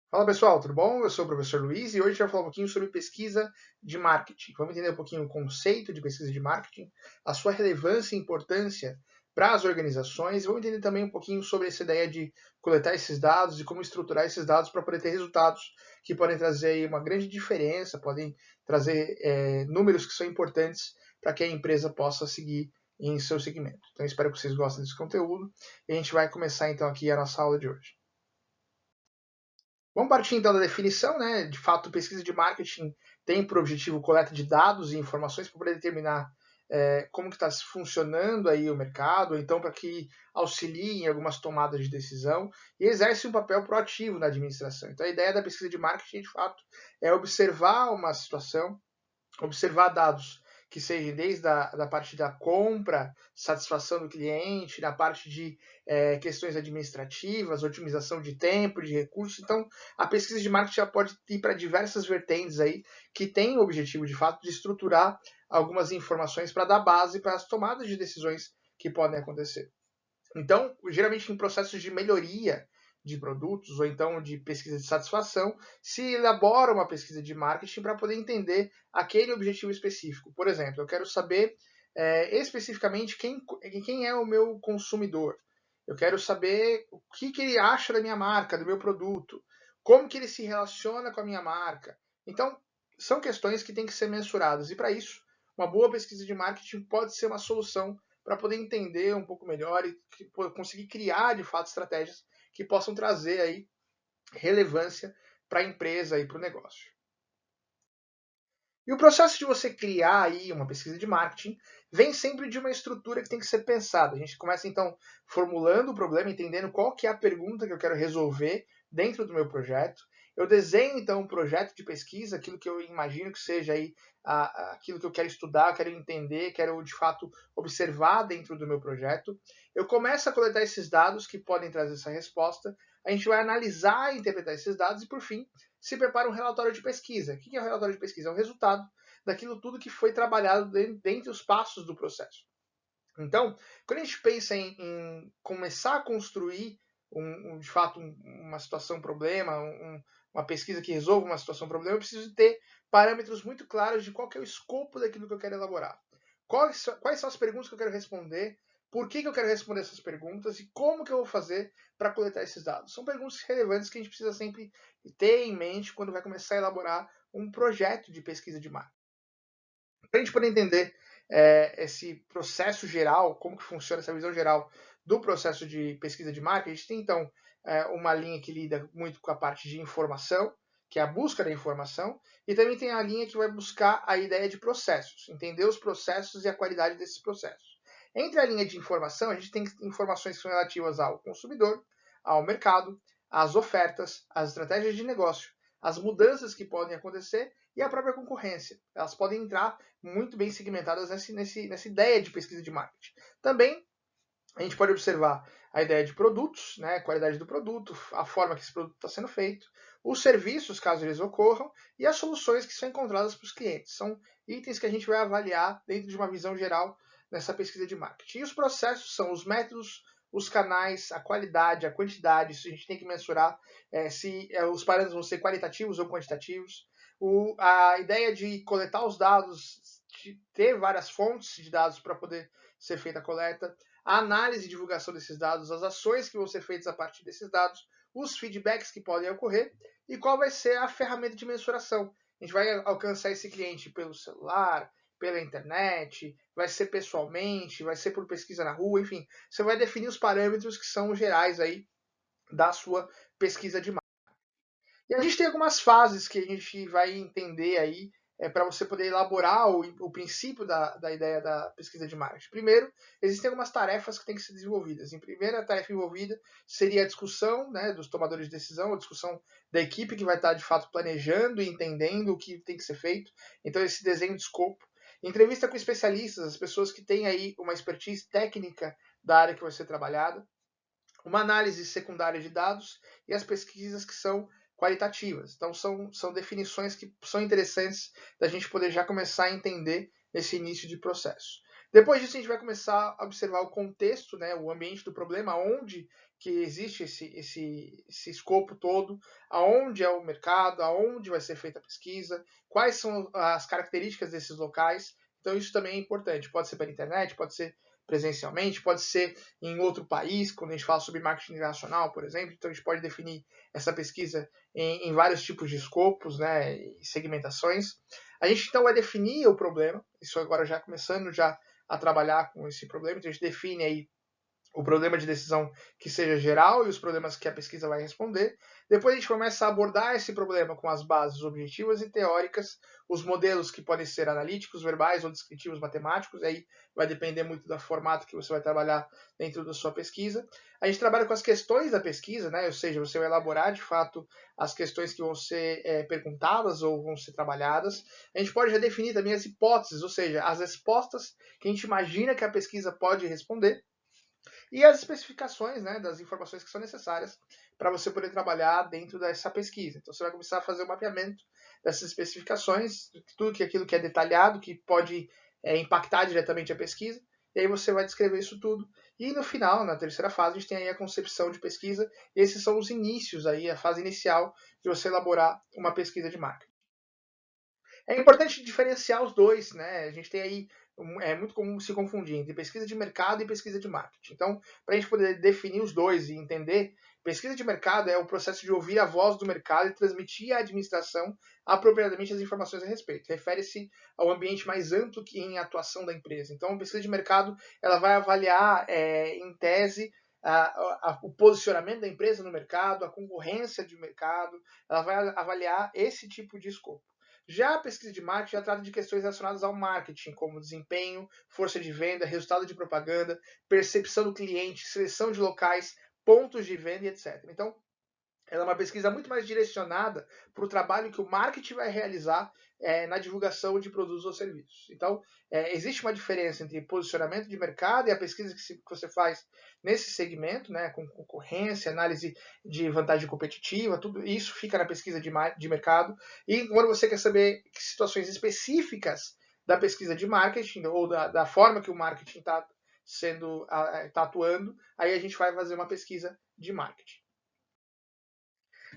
Fala pessoal, tudo bom? Eu sou o professor Luiz e hoje a gente vai falar um pouquinho sobre pesquisa de marketing. Vamos entender um pouquinho o conceito de pesquisa de marketing, a sua relevância e importância para as organizações. Vamos entender também um pouquinho sobre essa ideia de coletar esses dados e como estruturar esses dados para poder ter resultados que podem trazer aí uma grande diferença, podem trazer números que são importantes para que a empresa possa seguir em seu segmento. Então espero que vocês gostem desse conteúdo e a gente vai começar então aqui a nossa aula de hoje. Vamos partir então da definição, né? De fato, pesquisa de marketing tem por objetivo coleta de dados e informações para poder determinar como que está funcionando aí o mercado, ou então para que auxilie em algumas tomadas de decisão e exerce um papel proativo na administração. Então a ideia da pesquisa de marketing, de fato, é observar uma situação, observar dados que sejam desde a parte da compra, satisfação do cliente, na parte de questões administrativas, otimização de tempo, de recursos. Então, a pesquisa de marketing já pode ir para diversas vertentes aí, que tem o objetivo, de fato, de estruturar algumas informações para dar base para as tomadas de decisões que podem acontecer. Então, geralmente em processos de melhoria de produtos ou então de pesquisa de satisfação, se elabora uma pesquisa de marketing para poder entender aquele objetivo específico. Por exemplo, eu quero saber especificamente quem é o meu consumidor. Eu quero saber o que ele acha da minha marca, do meu produto, como que ele se relaciona com a minha marca. Então, são questões que têm que ser mensuradas. E para isso, uma boa pesquisa de marketing pode ser uma solução para poder entender um pouco melhor e conseguir criar de fato estratégias que possam trazer aí relevância para a empresa e para o negócio. E o processo de você criar aí uma pesquisa de marketing vem sempre de uma estrutura que tem que ser pensada. A gente começa então formulando o problema, entendendo qual que é a pergunta que eu quero resolver dentro do meu projeto. Eu desenho então um projeto de pesquisa, aquilo que eu imagino que seja aí aquilo que eu quero estudar, quero entender, quero de fato observar dentro do meu projeto. Eu começo a coletar esses dados que podem trazer essa resposta. A gente vai analisar e interpretar esses dados e, por fim, se prepara um relatório de pesquisa. O que é o relatório de pesquisa? É o resultado daquilo tudo que foi trabalhado dentre os passos do processo. Então, quando a gente pensa em começar a construir, de fato, uma situação problema, uma pesquisa que resolva uma situação problema, eu preciso ter parâmetros muito claros de qual que é o escopo daquilo que eu quero elaborar. Quais são as perguntas que eu quero responder, por que eu quero responder essas perguntas e como que eu vou fazer para coletar esses dados. São perguntas relevantes que a gente precisa sempre ter em mente quando vai começar a elaborar um projeto de pesquisa de marketing. Para a gente poder entender esse processo geral, como que funciona essa visão geral do processo de pesquisa de marca, a gente tem então uma linha que lida muito com a parte de informação, que é a busca da informação, e também tem a linha que vai buscar a ideia de processos, entender os processos e a qualidade desses processos. Entre a linha de informação, a gente tem informações que são relativas ao consumidor, ao mercado, às ofertas, às estratégias de negócio, as mudanças que podem acontecer e a própria concorrência. Elas podem entrar muito bem segmentadas nessa ideia de pesquisa de marketing. Também a gente pode observar a ideia de produtos, né, a qualidade do produto, a forma que esse produto está sendo feito, os serviços, caso eles ocorram, e as soluções que são encontradas para os clientes. São itens que a gente vai avaliar dentro de uma visão geral nessa pesquisa de marketing. E os processos são os métodos, os canais, a qualidade, a quantidade, isso a gente tem que mensurar se os parâmetros vão ser qualitativos ou quantitativos. A ideia de coletar os dados, de ter várias fontes de dados para poder ser feita a coleta, a análise e divulgação desses dados, as ações que vão ser feitas a partir desses dados, os feedbacks que podem ocorrer e qual vai ser a ferramenta de mensuração. A gente vai alcançar esse cliente pelo celular, pela internet, vai ser pessoalmente, vai ser por pesquisa na rua, enfim. Você vai definir os parâmetros que são gerais aí da sua pesquisa de marketing. E a gente tem algumas fases que a gente vai entender aí para você poder elaborar o princípio da ideia da pesquisa de marketing. Primeiro, existem algumas tarefas que têm que ser desenvolvidas. Em primeira tarefa envolvida seria a discussão, né, dos tomadores de decisão, a discussão da equipe que vai estar de fato planejando e entendendo o que tem que ser feito. Então, esse desenho de escopo. Entrevista com especialistas, as pessoas que têm aí uma expertise técnica da área que vai ser trabalhada, uma análise secundária de dados e as pesquisas que são qualitativas. Então, são definições que são interessantes da gente poder já começar a entender nesse início de processo. Depois disso, a gente vai começar a observar o contexto, né, o ambiente do problema, onde que existe esse escopo todo, aonde é o mercado, aonde vai ser feita a pesquisa, quais são as características desses locais. Então, isso também é importante. Pode ser pela internet, pode ser presencialmente, pode ser em outro país, quando a gente fala sobre marketing internacional, por exemplo. Então, a gente pode definir essa pesquisa em vários tipos de escopos, né, e segmentações. A gente, então, vai definir o problema, isso agora já começando já a trabalhar com esse problema. Então, a gente define aí o problema de decisão que seja geral e os problemas que a pesquisa vai responder. Depois a gente começa a abordar esse problema com as bases objetivas e teóricas, os modelos que podem ser analíticos, verbais ou descritivos matemáticos, aí vai depender muito do formato que você vai trabalhar dentro da sua pesquisa. A gente trabalha com as questões da pesquisa, né? Ou seja, você vai elaborar de fato as questões que vão ser perguntadas ou vão ser trabalhadas. A gente pode já definir também as hipóteses, ou seja, as respostas que a gente imagina que a pesquisa pode responder e as especificações, né, das informações que são necessárias para você poder trabalhar dentro dessa pesquisa. Então você vai começar a fazer o mapeamento dessas especificações, tudo aquilo que é detalhado, que pode impactar diretamente a pesquisa, e aí você vai descrever isso tudo. E no final, na terceira fase, a gente tem aí a concepção de pesquisa, e esses são os inícios aí, a fase inicial de você elaborar uma pesquisa de marketing. É importante diferenciar os dois, né? A gente tem aí é muito comum se confundir entre pesquisa de mercado e pesquisa de marketing. Então, para a gente poder definir os dois e entender, pesquisa de mercado é o processo de ouvir a voz do mercado e transmitir à administração apropriadamente as informações a respeito. Refere-se ao ambiente mais amplo que em atuação da empresa. Então, a pesquisa de mercado ela vai avaliar, em tese, o posicionamento da empresa no mercado, a concorrência de mercado, ela vai avaliar esse tipo de escopo. Já a pesquisa de marketing já trata de questões relacionadas ao marketing, como desempenho, força de venda, resultado de propaganda, percepção do cliente, seleção de locais, pontos de venda e etc. Então, ela é uma pesquisa muito mais direcionada para o trabalho que o marketing vai realizar na divulgação de produtos ou serviços. Então, existe uma diferença entre posicionamento de mercado e a pesquisa que você faz nesse segmento, né, com concorrência, análise de vantagem competitiva, tudo isso fica na pesquisa de mercado. E quando você quer saber situações específicas da pesquisa de marketing ou da forma que o marketing está atuando, aí a gente vai fazer uma pesquisa de marketing.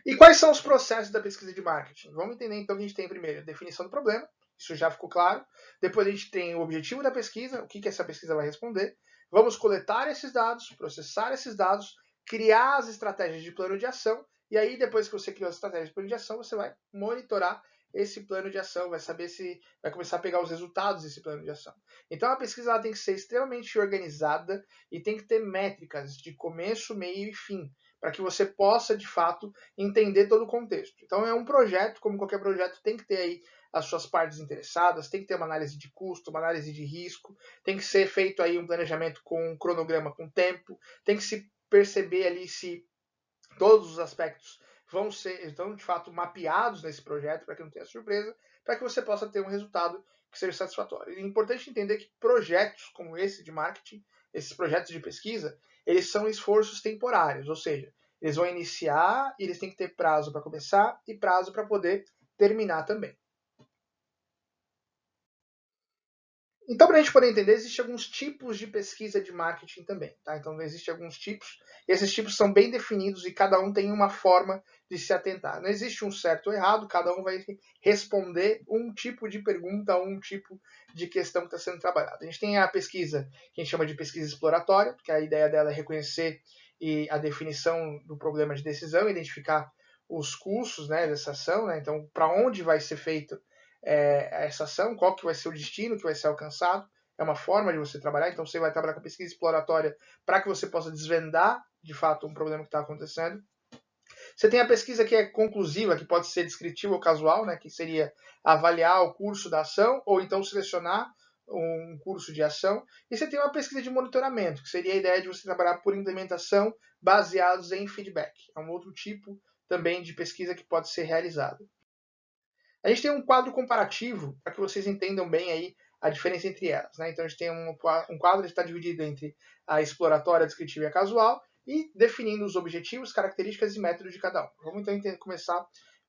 E quais são os processos da pesquisa de marketing? Vamos entender então que a gente tem primeiro a definição do problema, isso já ficou claro. Depois a gente tem o objetivo da pesquisa, o que essa pesquisa vai responder. Vamos coletar esses dados, processar esses dados, criar as estratégias de plano de ação. E aí, depois que você criou as estratégias de plano de ação, você vai monitorar esse plano de ação, vai saber se vai começar a pegar os resultados desse plano de ação. Então a pesquisa ela tem que ser extremamente organizada e tem que ter métricas de começo, meio e fim, para que você possa, de fato, entender todo o contexto. Então é um projeto, como qualquer projeto, tem que ter aí as suas partes interessadas, tem que ter uma análise de custo, uma análise de risco, tem que ser feito aí um planejamento com um cronograma com tempo, tem que se perceber ali se todos os aspectos estão de fato mapeados nesse projeto para que não tenha surpresa, para que você possa ter um resultado que seja satisfatório. É importante entender que projetos como esse de marketing, esses projetos de pesquisa, eles são esforços temporários, ou seja, eles vão iniciar e eles têm que ter prazo para começar e prazo para poder terminar também. Então, para a gente poder entender, existem alguns tipos de pesquisa de marketing também. Tá? Então, existem alguns tipos, e esses tipos são bem definidos e cada um tem uma forma de se atentar. Não existe um certo ou errado, cada um vai responder um tipo de pergunta ou um tipo de questão que está sendo trabalhada. A gente tem a pesquisa que a gente chama de pesquisa exploratória, que a ideia dela é reconhecer a definição do problema de decisão, identificar os custos, né, dessa ação, né? Então, para onde vai ser feito essa ação, qual que vai ser o destino que vai ser alcançado. É uma forma de você trabalhar, então você vai trabalhar com pesquisa exploratória para que você possa desvendar, de fato, um problema que está acontecendo. Você tem a pesquisa que é conclusiva, que pode ser descritiva ou casual, né, que seria avaliar o curso da ação, ou então selecionar um curso de ação. E você tem uma pesquisa de monitoramento, que seria a ideia de você trabalhar por implementação baseados em feedback. É um outro tipo também de pesquisa que pode ser realizada. A gente tem um quadro comparativo para que vocês entendam bem aí a diferença entre elas. Né? Então a gente tem um quadro que está dividido entre a exploratória, a descritiva e a casual, e definindo os objetivos, características e métodos de cada um. Vamos então começar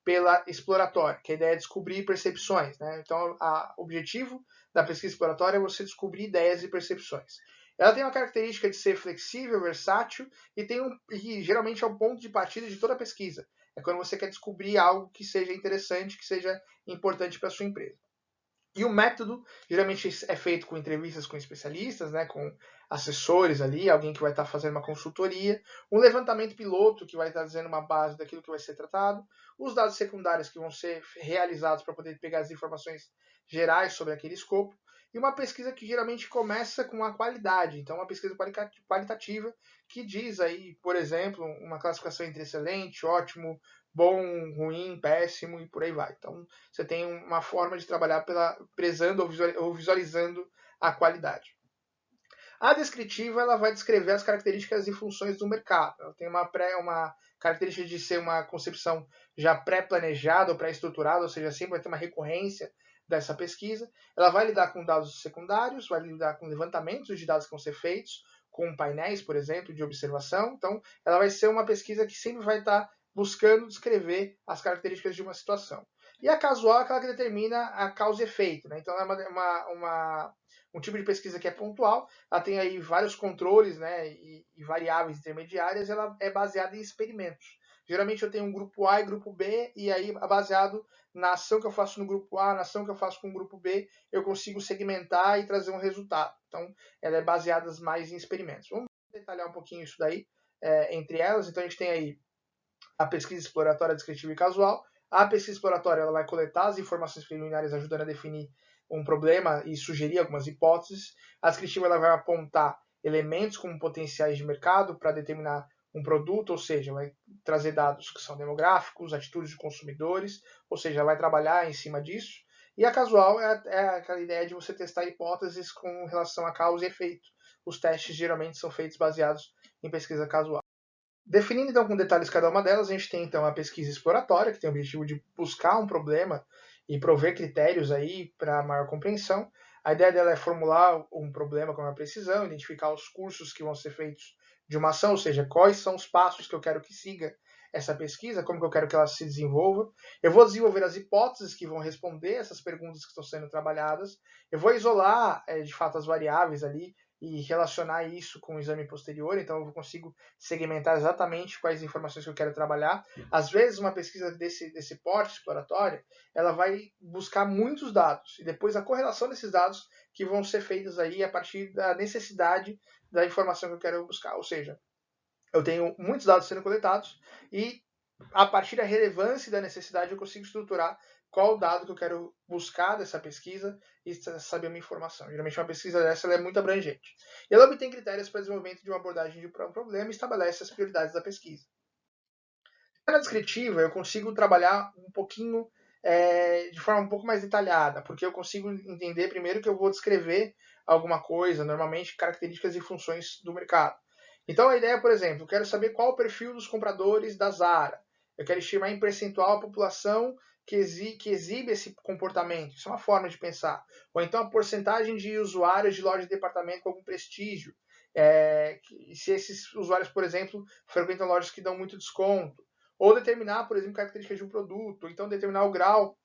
pela exploratória, que a ideia é descobrir percepções, né? Então, o objetivo da pesquisa exploratória é você descobrir ideias e percepções. Ela tem uma característica de ser flexível, versátil e geralmente é o ponto de partida de toda a pesquisa. É quando você quer descobrir algo que seja interessante, que seja importante para a sua empresa. E o método geralmente é feito com entrevistas com especialistas, né, com assessores ali, alguém que vai estar fazendo uma consultoria, um levantamento piloto que vai estar dizendo uma base daquilo que vai ser tratado, os dados secundários que vão ser realizados para poder pegar as informações gerais sobre aquele escopo, e uma pesquisa que geralmente começa com a qualidade, então uma pesquisa qualitativa que diz aí, por exemplo, uma classificação entre excelente, ótimo, bom, ruim, péssimo e por aí vai. Então, você tem uma forma de trabalhar prezando ou visualizando a qualidade. A descritiva ela vai descrever as características e funções do mercado. Ela tem uma característica de ser uma concepção já pré-planejada ou pré-estruturada, ou seja, sempre vai ter uma recorrência dessa pesquisa. Ela vai lidar com dados secundários, vai lidar com levantamentos de dados que vão ser feitos, com painéis, por exemplo, de observação. Então, ela vai ser uma pesquisa que sempre vai estar buscando descrever as características de uma situação. E a casual é aquela que determina a causa e efeito, né? Então, é um tipo de pesquisa que é pontual, ela tem aí vários controles, né, e variáveis intermediárias, ela é baseada em experimentos. Geralmente eu tenho um grupo A e grupo B, e aí baseado na ação que eu faço no grupo A, na ação que eu faço com o grupo B, eu consigo segmentar e trazer um resultado. Então, ela é baseada mais em experimentos. Vamos detalhar um pouquinho isso daí entre elas. Então, a gente tem aí a pesquisa exploratória descritiva e casual. A pesquisa exploratória ela vai coletar as informações preliminares ajudando a definir um problema e sugerir algumas hipóteses. A descritiva ela vai apontar elementos como potenciais de mercado para determinar um produto, ou seja, vai trazer dados que são demográficos, atitudes de consumidores, ou seja, vai trabalhar em cima disso. E a casual é aquela ideia de você testar hipóteses com relação a causa e efeito. Os testes geralmente são feitos baseados em pesquisa casual. Definindo então com detalhes cada uma delas, a gente tem então a pesquisa exploratória, que tem o objetivo de buscar um problema e prover critérios aí para maior compreensão. A ideia dela é formular um problema com maior precisão, identificar os cursos que vão ser feitos de uma ação, ou seja, quais são os passos que eu quero que siga essa pesquisa, como que eu quero que ela se desenvolva. Eu vou desenvolver as hipóteses que vão responder essas perguntas que estão sendo trabalhadas. Eu vou isolar, de fato, as variáveis ali e relacionar isso com o exame posterior, então eu consigo segmentar exatamente quais informações que eu quero trabalhar. Às vezes, uma pesquisa desse porte exploratória, ela vai buscar muitos dados, e depois a correlação desses dados que vão ser feitos aí a partir da necessidade da informação que eu quero buscar. Ou seja, eu tenho muitos dados sendo coletados e a partir da relevância e da necessidade eu consigo estruturar qual dado que eu quero buscar dessa pesquisa e saber uma informação. Geralmente uma pesquisa dessa ela é muito abrangente. E ela obtém critérios para desenvolvimento de uma abordagem de um problema e estabelece as prioridades da pesquisa. Na descritiva, eu consigo trabalhar um pouquinho de forma um pouco mais detalhada, porque eu consigo entender primeiro que eu vou descrever alguma coisa, normalmente características e funções do mercado. Então a ideia, por exemplo, eu quero saber qual o perfil dos compradores da Zara. Eu quero estimar em percentual a população que exibe esse comportamento. Isso é uma forma de pensar. Ou então a porcentagem de usuários de loja de departamento com algum prestígio. Se esses usuários, por exemplo, frequentam lojas que dão muito desconto. Ou determinar, por exemplo, características de um produto. Ou então determinar o grau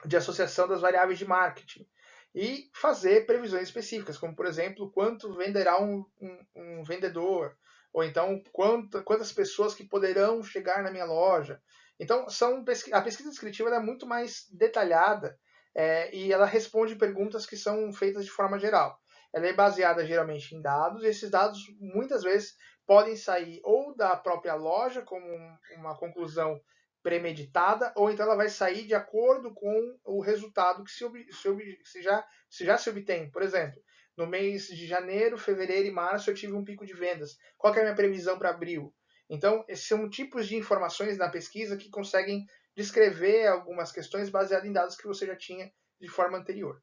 de associação das variáveis de marketing. E fazer previsões específicas, como, por exemplo, quanto venderá um vendedor, ou então quantas pessoas que poderão chegar na minha loja. Então, a pesquisa descritiva é muito mais detalhada e ela responde perguntas que são feitas de forma geral. Ela é baseada geralmente em dados, e esses dados muitas vezes podem sair ou da própria loja como uma conclusão premeditada, ou então ela vai sair de acordo com o resultado que já se obtém. Por exemplo, no mês de janeiro, fevereiro e março eu tive um pico de vendas. Qual é a minha previsão para abril? Então, esses são tipos de informações na pesquisa que conseguem descrever algumas questões baseadas em dados que você já tinha de forma anterior.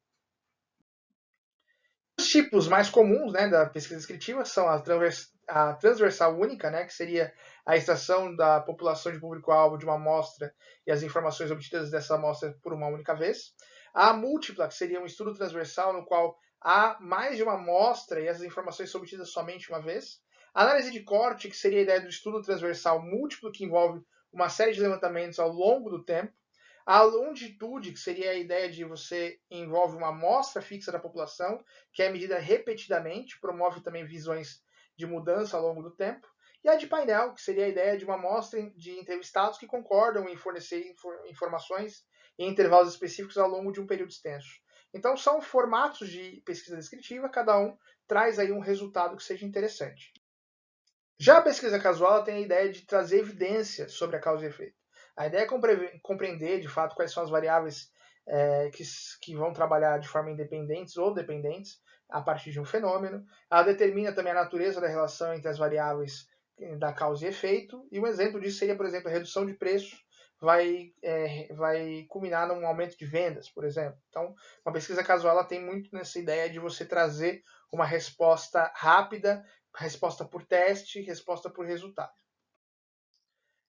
Os tipos mais comuns, né, da pesquisa descritiva são a transversal única, né, que seria a extração da população de público-alvo de uma amostra e as informações obtidas dessa amostra por uma única vez. A múltipla, que seria um estudo transversal no qual há mais de uma amostra e as informações são obtidas somente uma vez. A análise de corte, que seria a ideia do estudo transversal múltiplo, que envolve uma série de levantamentos ao longo do tempo. A longitude, que seria a ideia de você envolve uma amostra fixa da população, que é medida repetidamente, promove também visões de mudança ao longo do tempo. E a de painel, que seria a ideia de uma amostra de entrevistados que concordam em fornecer informações em intervalos específicos ao longo de um período extenso. Então, são formatos de pesquisa descritiva, cada um traz aí um resultado que seja interessante. Já a pesquisa casual tem a ideia de trazer evidência sobre a causa e efeito. A ideia é compreender, de fato, quais são as variáveis que vão trabalhar de forma independentes ou dependentes a partir de um fenômeno. Ela determina também a natureza da relação entre as variáveis da causa e efeito. E um exemplo disso seria, por exemplo, a redução de preço vai culminar num aumento de vendas, por exemplo. Então, uma pesquisa casual ela tem muito nessa ideia de você trazer uma resposta rápida, resposta por teste, resposta por resultado.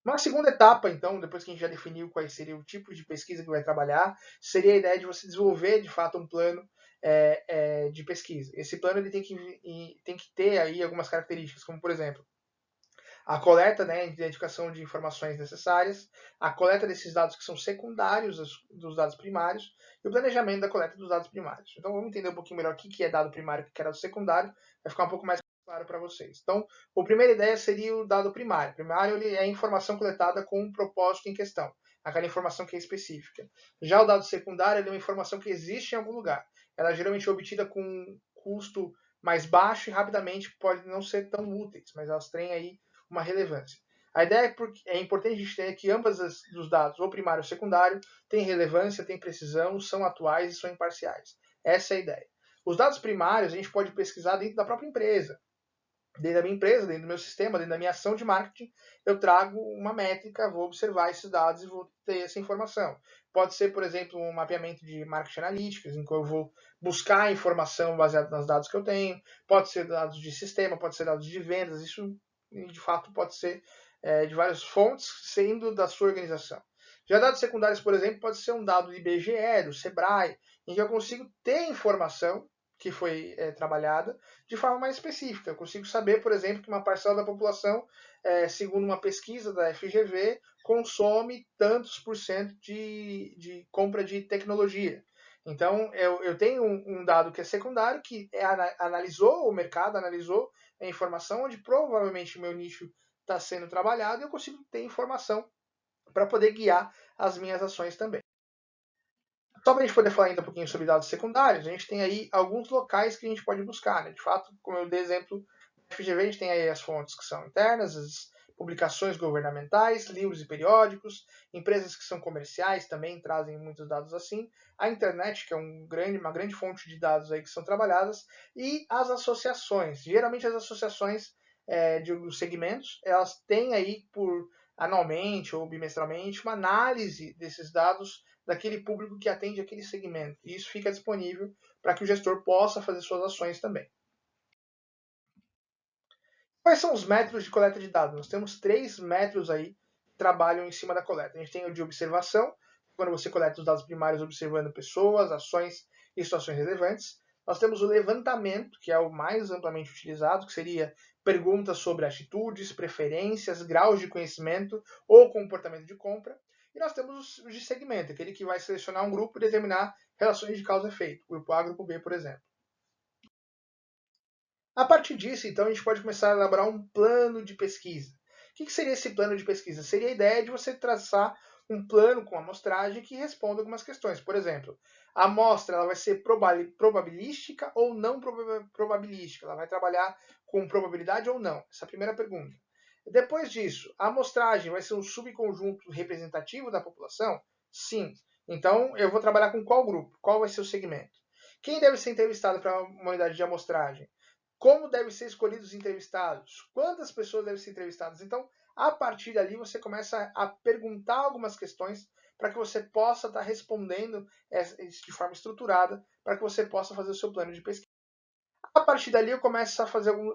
Uma segunda etapa, então, depois que a gente já definiu quais seria o tipo de pesquisa que vai trabalhar, seria a ideia de você desenvolver, de fato, um plano de pesquisa. Esse plano ele tem que ter aí algumas características, como, por exemplo, a coleta, né, a identificação de informações necessárias, a coleta desses dados que são secundários dos dados primários e o planejamento da coleta dos dados primários. Então, vamos entender um pouquinho melhor o que é dado primário e o que é dado secundário, vai ficar um pouco mais claro para vocês. Então, a primeira ideia seria o dado primário. O primário ele é a informação coletada com um propósito em questão, aquela informação que é específica. Já o dado secundário ele é uma informação que existe em algum lugar. Ela é geralmente obtida com um custo mais baixo e rapidamente pode não ser tão úteis, mas elas têm aí uma relevância. A ideia é importante a gente ter que ambos os dados, ou primário ou secundário, têm relevância, têm precisão, são atuais e são imparciais. Essa é a ideia. Os dados primários a gente pode pesquisar dentro da própria empresa. Dentro da minha empresa, dentro do meu sistema, dentro da minha ação de marketing, eu trago uma métrica, vou observar esses dados e vou ter essa informação. Pode ser, por exemplo, um mapeamento de marketing analytics, em que eu vou buscar informação baseada nos dados que eu tenho. Pode ser dados de sistema, pode ser dados de vendas. Isso, de fato, pode ser de várias fontes, sendo da sua organização. Já dados secundários, por exemplo, pode ser um dado do IBGE, do Sebrae, em que eu consigo ter informação que foi trabalhada de forma mais específica. Eu consigo saber, por exemplo, que uma parcela da população, segundo uma pesquisa da FGV, consome tantos por cento de compra de tecnologia. Então, eu tenho um dado que é secundário, que analisou o mercado, analisou a informação, onde provavelmente o meu nicho está sendo trabalhado, e eu consigo ter informação para poder guiar as minhas ações também. Só para a gente poder falar ainda um pouquinho sobre dados secundários, a gente tem aí alguns locais que a gente pode buscar. Né? De fato, como eu dei exemplo da FGV, a gente tem aí as fontes que são internas, as publicações governamentais, livros e periódicos, empresas que são comerciais também trazem muitos dados assim, a internet, que é uma grande fonte de dados aí que são trabalhadas, e as associações. Geralmente as associações dos segmentos, elas têm aí por anualmente ou bimestralmente uma análise desses dados daquele público que atende aquele segmento. E isso fica disponível para que o gestor possa fazer suas ações também. Quais são os métodos de coleta de dados? Nós temos 3 métodos aí que trabalham em cima da coleta. A gente tem o de observação, quando você coleta os dados primários observando pessoas, ações e situações relevantes. Nós temos o levantamento, que é o mais amplamente utilizado, que seria perguntas sobre atitudes, preferências, graus de conhecimento ou comportamento de compra. E nós temos os de segmento, aquele que vai selecionar um grupo e determinar relações de causa e efeito, grupo A, grupo B, por exemplo. A partir disso, então, a gente pode começar a elaborar um plano de pesquisa. O que seria esse plano de pesquisa? Seria a ideia de você traçar um plano com amostragem que responda algumas questões. Por exemplo, a amostra ela vai ser probabilística ou não probabilística? Ela vai trabalhar com probabilidade ou não? Essa é a primeira pergunta. Depois disso, a amostragem vai ser um subconjunto representativo da população? Sim. Então, eu vou trabalhar com qual grupo? Qual vai ser o segmento? Quem deve ser entrevistado para uma unidade de amostragem? Como devem ser escolhidos os entrevistados? Quantas pessoas devem ser entrevistadas? Então, a partir dali, você começa a perguntar algumas questões para que você possa estar respondendo isso de forma estruturada, para que você possa fazer o seu plano de pesquisa. A partir dali, eu começo a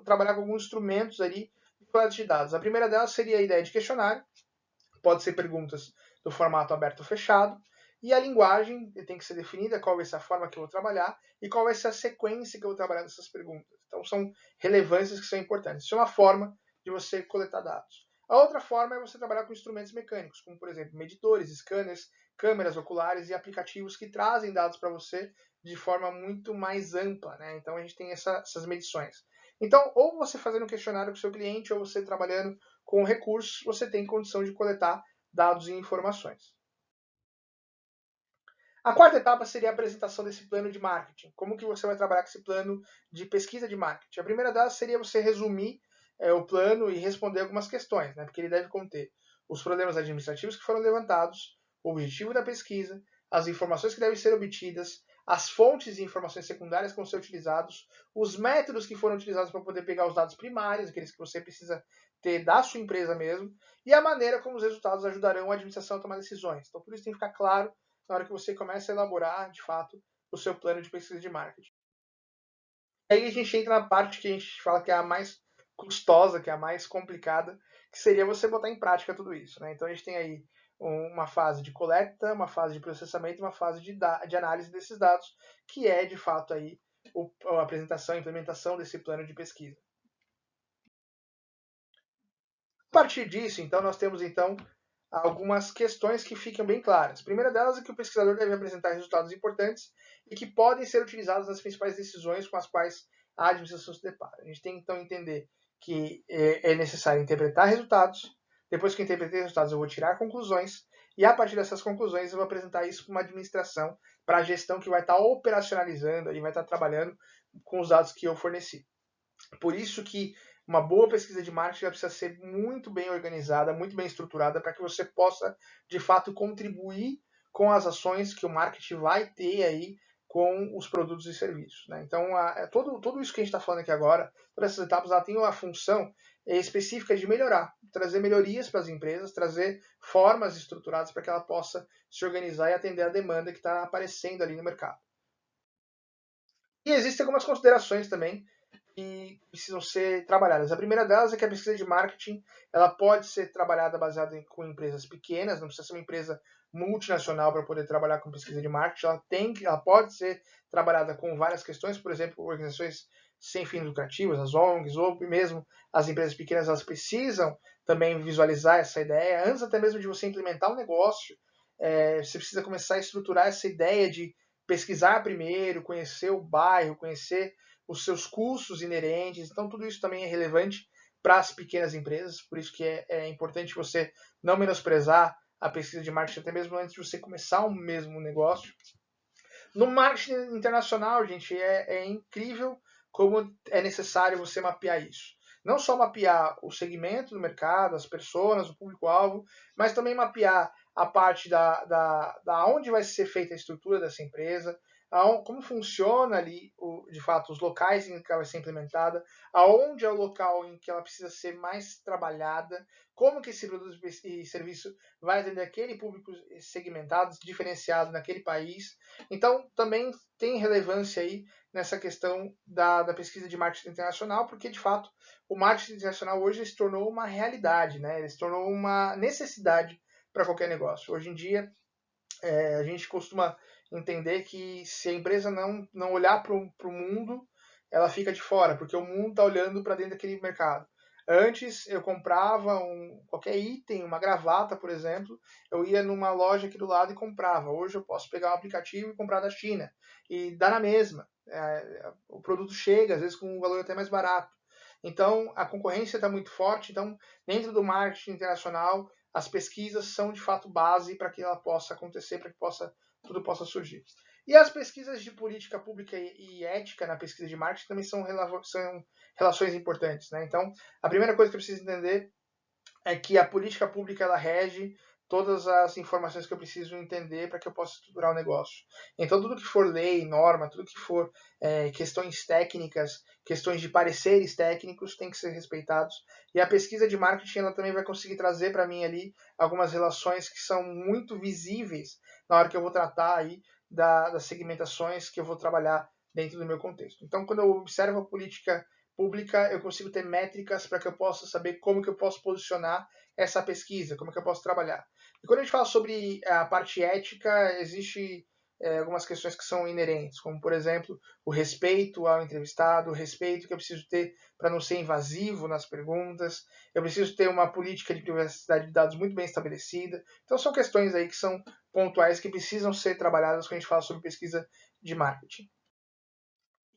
trabalhar com alguns instrumentos ali de coleta de dados. A primeira delas seria a ideia de questionário. Pode ser perguntas do formato aberto ou fechado. E a linguagem tem que ser definida, qual vai ser a forma que eu vou trabalhar e qual vai ser a sequência que eu vou trabalhar nessas perguntas. Então, são relevâncias que são importantes. Isso é uma forma de você coletar dados. A outra forma é você trabalhar com instrumentos mecânicos, como, por exemplo, medidores, scanners, câmeras oculares e aplicativos que trazem dados para você de forma muito mais ampla, né? Então, a gente tem essas medições. Então, ou você fazendo um questionário com o seu cliente, ou você trabalhando com recursos, você tem condição de coletar dados e informações. A quarta etapa seria a apresentação desse plano de marketing. Como que você vai trabalhar com esse plano de pesquisa de marketing? A primeira delas seria você resumir o plano e responder algumas questões, né? Porque ele deve conter os problemas administrativos que foram levantados, o objetivo da pesquisa, as informações que devem ser obtidas, as fontes e informações secundárias que vão ser utilizados, os métodos que foram utilizados para poder pegar os dados primários, aqueles que você precisa ter da sua empresa mesmo, e a maneira como os resultados ajudarão a administração a tomar decisões. Então, por isso tem que ficar claro na hora que você começa a elaborar, de fato, o seu plano de pesquisa de marketing. Aí a gente entra na parte que a gente fala que é a mais custosa, que é a mais complicada, que seria você botar em prática tudo isso, né? Então a gente tem aí uma fase de coleta, uma fase de processamento e uma fase de análise desses dados, que é, de fato, aí a apresentação e implementação desse plano de pesquisa. A partir disso, então, nós temos então algumas questões que ficam bem claras. A primeira delas é que o pesquisador deve apresentar resultados importantes e que podem ser utilizados nas principais decisões com as quais a administração se depara. A gente tem então entender que é necessário interpretar resultados. Depois que eu interpretei resultados, eu vou tirar conclusões e a partir dessas conclusões eu vou apresentar isso para uma administração, para a gestão que vai estar operacionalizando e vai estar trabalhando com os dados que eu forneci. Por isso que uma boa pesquisa de marketing precisa ser muito bem organizada, muito bem estruturada, para que você possa, de fato, contribuir com as ações que o marketing vai ter aí com os produtos e serviços. Né? Então, tudo isso que a gente está falando aqui agora, todas essas etapas, ela tem uma função específica de melhorar, trazer melhorias para as empresas, trazer formas estruturadas para que ela possa se organizar e atender a demanda que está aparecendo ali no mercado. E existem algumas considerações também que precisam ser trabalhadas. A primeira delas é que a pesquisa de marketing ela pode ser trabalhada baseada com empresas pequenas, não precisa ser uma empresa multinacional para poder trabalhar com pesquisa de marketing. Ela pode ser trabalhada com várias questões, por exemplo, organizações sem fins lucrativos, as ONGs, ou mesmo as empresas pequenas, elas precisam também visualizar essa ideia. Antes até mesmo de você implementar um negócio, você precisa começar a estruturar essa ideia de pesquisar primeiro, conhecer o bairro, conhecer os seus custos inerentes. Então, tudo isso também é relevante para as pequenas empresas, por isso que é importante você não menosprezar a pesquisa de marketing, até mesmo antes de você começar um mesmo negócio. No marketing internacional, gente, é incrível como é necessário você mapear isso. Não só mapear o segmento do mercado, as pessoas, o público-alvo, mas também mapear a parte da onde vai ser feita a estrutura dessa empresa, como funciona ali, de fato, os locais em que ela vai ser implementada, aonde é o local em que ela precisa ser mais trabalhada, como que esse produto e serviço vai atender aquele público segmentado, diferenciado naquele país. Então, também tem relevância aí nessa questão da pesquisa de marketing internacional, porque, de fato, o marketing internacional hoje se tornou uma realidade, né? Ele se tornou uma necessidade para qualquer negócio. Hoje em dia, a gente costuma entender que se a empresa não olhar para o mundo, ela fica de fora, porque o mundo está olhando para dentro daquele mercado. Antes eu comprava qualquer item, uma gravata, por exemplo, eu ia numa loja aqui do lado e comprava. Hoje eu posso pegar um aplicativo e comprar da China. E dá na mesma. O produto chega, às vezes com um valor até mais barato. Então a concorrência está muito forte. Então, dentro do marketing internacional, as pesquisas são de fato base para que ela possa acontecer, para que tudo possa surgir. E as pesquisas de política pública e ética na pesquisa de marketing também são relações importantes. Né? Então, a primeira coisa que eu preciso entender é que a política pública ela rege todas as informações que eu preciso entender para que eu possa estruturar o negócio. Então, tudo que for lei, norma, tudo que for questões técnicas, questões de pareceres técnicos, tem que ser respeitados. E a pesquisa de marketing ela também vai conseguir trazer para mim ali algumas relações que são muito visíveis na hora que eu vou tratar aí das segmentações que eu vou trabalhar dentro do meu contexto. Então, quando eu observo a política pública, eu consigo ter métricas para que eu possa saber como que eu posso posicionar essa pesquisa, como que eu posso trabalhar. E quando a gente fala sobre a parte ética, existe algumas questões que são inerentes, como, por exemplo, o respeito ao entrevistado, o respeito que eu preciso ter para não ser invasivo nas perguntas, eu preciso ter uma política de privacidade de dados muito bem estabelecida. Então, são questões aí que são pontuais que precisam ser trabalhadas quando a gente fala sobre pesquisa de marketing.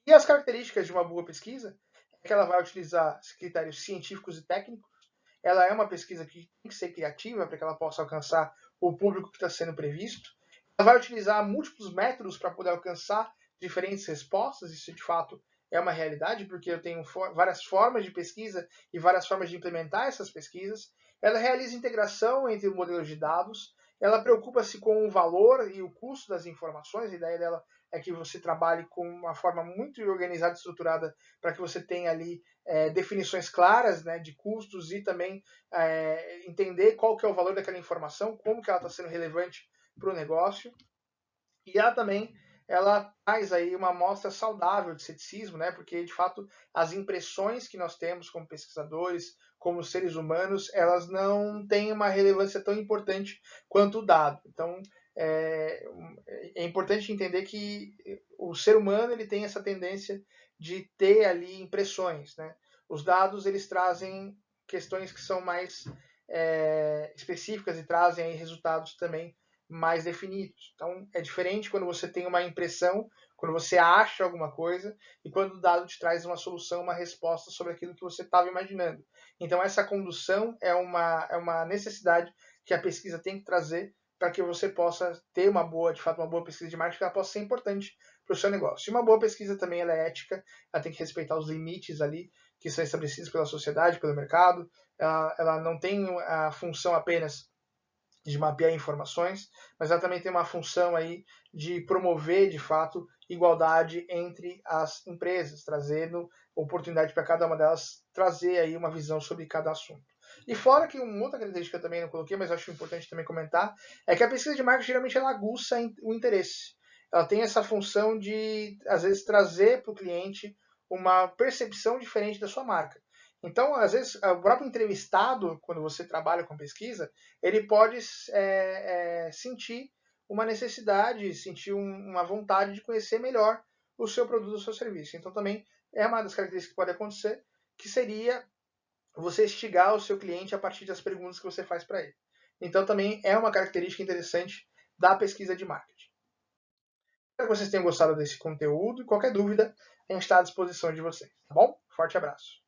E as características de uma boa pesquisa é que ela vai utilizar critérios científicos e técnicos, ela é uma pesquisa que tem que ser criativa para que ela possa alcançar o público que está sendo previsto, ela vai utilizar múltiplos métodos para poder alcançar diferentes respostas, isso de fato é uma realidade, porque eu tenho várias formas de pesquisa e várias formas de implementar essas pesquisas. Ela realiza integração entre modelos de dados, ela preocupa-se com o valor e o custo das informações, a ideia dela é que você trabalhe com uma forma muito organizada e estruturada para que você tenha ali definições claras, né, de custos e também entender qual que é o valor daquela informação, como que ela está sendo relevante para o negócio. E ela traz aí uma amostra saudável de ceticismo, né? Porque de fato as impressões que nós temos como pesquisadores, como seres humanos, elas não têm uma relevância tão importante quanto o dado. Então é importante entender que o ser humano ele tem essa tendência de ter ali impressões, né? Os dados eles trazem questões que são mais específicas e trazem aí resultados também mais definidos. Então, é diferente quando você tem uma impressão, quando você acha alguma coisa e quando o dado te traz uma solução, uma resposta sobre aquilo que você estava imaginando. Então, essa condução é uma necessidade que a pesquisa tem que trazer para que você possa ter uma boa, de fato, uma boa pesquisa de marketing, que ela possa ser importante para o seu negócio. E uma boa pesquisa também ela é ética, ela tem que respeitar os limites ali que são estabelecidos pela sociedade, pelo mercado. Ela não tem a função apenas de mapear informações, mas ela também tem uma função aí de promover, de fato, igualdade entre as empresas, trazendo oportunidade para cada uma delas trazer aí uma visão sobre cada assunto. E fora que uma outra característica que eu também não coloquei, mas acho importante também comentar, é que a pesquisa de marketing geralmente ela aguça o interesse. Ela tem essa função de, às vezes, trazer para o cliente uma percepção diferente da sua marca. Então, às vezes, o próprio entrevistado, quando você trabalha com pesquisa, ele pode sentir uma necessidade, sentir uma vontade de conhecer melhor o seu produto, o seu serviço. Então, também é uma das características que pode acontecer, que seria você instigar o seu cliente a partir das perguntas que você faz para ele. Então, também é uma característica interessante da pesquisa de marketing. Espero que vocês tenham gostado desse conteúdo e qualquer dúvida, a gente está à disposição de vocês, tá bom? Forte abraço.